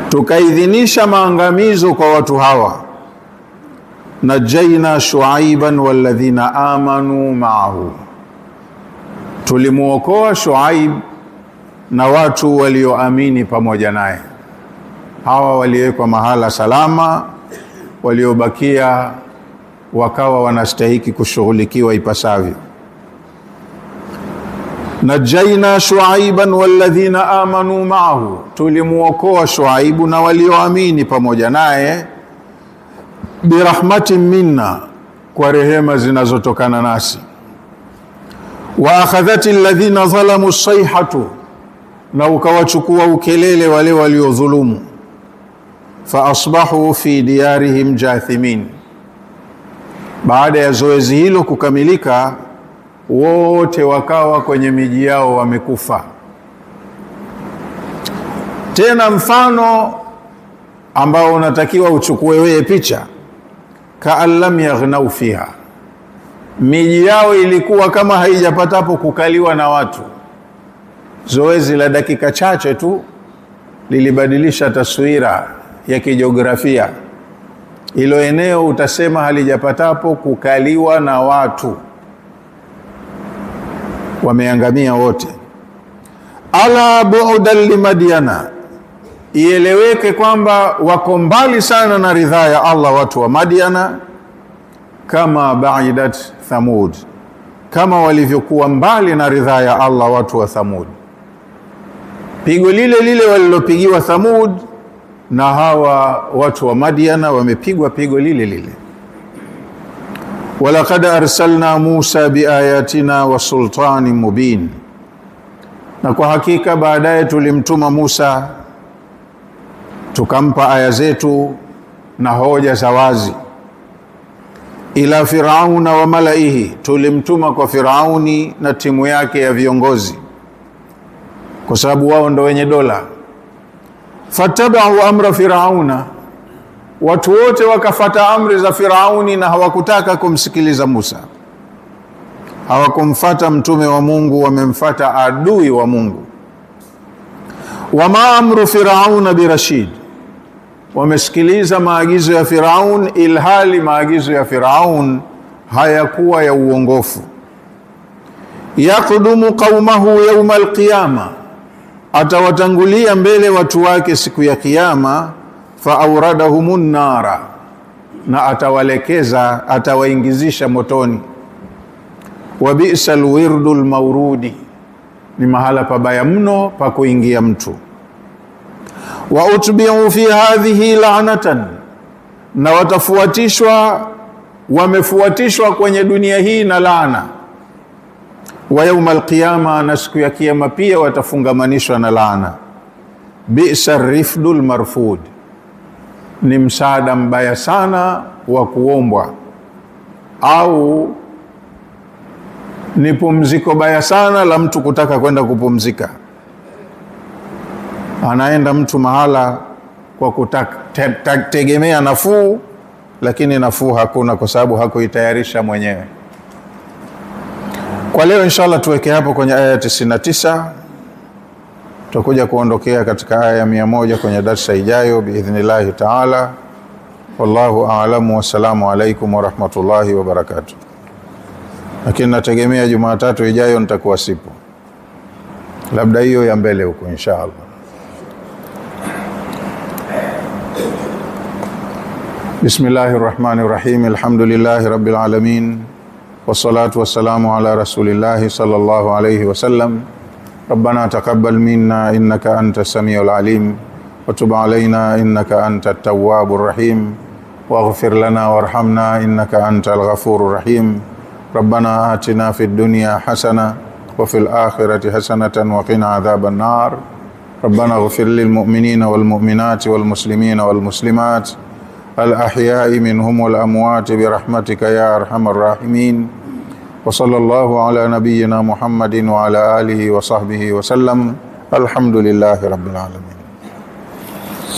tukaidhinisha maangamizo kwa watu hawa. Najaina Shuaiban walladhina amanu ma'ahu, tulimuokoa Shuaib na watu walioamini pamoja naye. Hawa waliwekwa mahala salama, waliobakia wakawa wanastahiki kushughulikiwa ipasavyo. Najaina Shuaiban walladhina amanu ma'ahu, tulimuokoa Shuaibu na walioamini pamoja naye. Birahmatin minna, kwa rehema zinazotokana nasi. Wa akhadhati alladhina zalamu sayhatu, na ukawachukua ukelele wale waliodhulumu. Fa asbahu fi diyarihim jathimin, baada ya zoezi hilo kukamilika, wote wakawa kwenye miji yao wamekufa. Tena mfano ambao unatakiwa uchukue wewe picha, kaan lam yaghnau fiha, miji yao ilikuwa kama haijapatapo kukaliwa na watu. Zoezi la dakika chache tu lilibadilisha taswira ya kijiografia. Hilo eneo utasema halijapatapo kukaliwa na watu, wameangamia wote. Ala bu'dan limadiana, ieleweke kwamba wako mbali sana na ridhaa ya Allah watu wa Madiana. Kama ba'idat Thamud, kama walivyokuwa mbali na ridhaa ya Allah watu wa Thamud. Pigo lile lile walilopigiwa Thamud, na hawa watu wa Madiana wamepigwa pigo lile lile. Walaqad arsalna Musa biayatina wa sultanin mubin, na kwa hakika baadaye tulimtuma Musa tukampa aya zetu na hoja za wazi. Ila Firauna wa malaihi, tulimtuma kwa Firauni na timu yake ya viongozi, kwa sababu wao ndo wenye dola. Fatabau amra Firauna, watu wote wakafata amri za Firauni na hawakutaka kumsikiliza Musa. Hawakumfata mtume wa Mungu, wamemfata adui wa Mungu. Wama amru Firauna birashid, wamesikiliza maagizo ya Firaun ilhali maagizo ya Firaun hayakuwa ya uongofu. Yaqudumu qaumahu yawma alqiyama, atawatangulia mbele watu wake siku ya Kiyama. Fa awradahumun nara, na atawalekeza, atawaingizisha motoni. Wa bi'sal wirdul mawrudi, ni mahala pabaya mno pa kuingia mtu. Wa utbi'u fi hadhihi la'natan, na watafuatishwa, wamefuatishwa kwenye dunia hii na laana. Wa yawmal qiyama, na siku ya Kiyama pia watafungamanishwa na laana. Bi'sar rifdul marfud, ni msaada mbaya sana wa kuombwa, au ni pumziko baya sana la mtu kutaka kwenda kupumzika. Anaenda mtu mahala kwa kutegemea nafuu, lakini nafuu hakuna, kwa sababu hakuitayarisha mwenyewe. Kwa leo inshallah tuweke hapo kwenye aya 99. Tutakuja kuondokea katika aya 100 kwenye darasa ijayo biidhnillahi taala. Wallahu a'lamu, wassalamu alaikum wa rahmatullahi wa barakatuh. Lakini nategemea Jumatatu ijayo nitakuwa sipo, labda hiyo ya mbele huko inshallah. Bismillahir Rahmanir Rahim. Alhamdulillahi Rabbil Alamin. Wassalatu wassalamu ala Rasulillahi sallallahu alayhi wasallam. Rabbana taqabbal minna innaka antas samiul alim wa tub alayna innaka antat tawwabur rahim waghfir lana warhamna innaka antal ghafurur rahim. Rabbana atina fid dunya hasana wa fil akhirati hasanatan wa qina adhaban nar. Rabbana ighfir lil mu'minina wal mu'minati wal muslimina wal muslimat al ahya'i minhum wal amwati bi rahmatika ya arhamar rahimin. Wa sallallahu ala nabiyyina Muhammadin wa ala alihi wa sahbihi wa sallam. Alhamdulillahi rabbil alamin.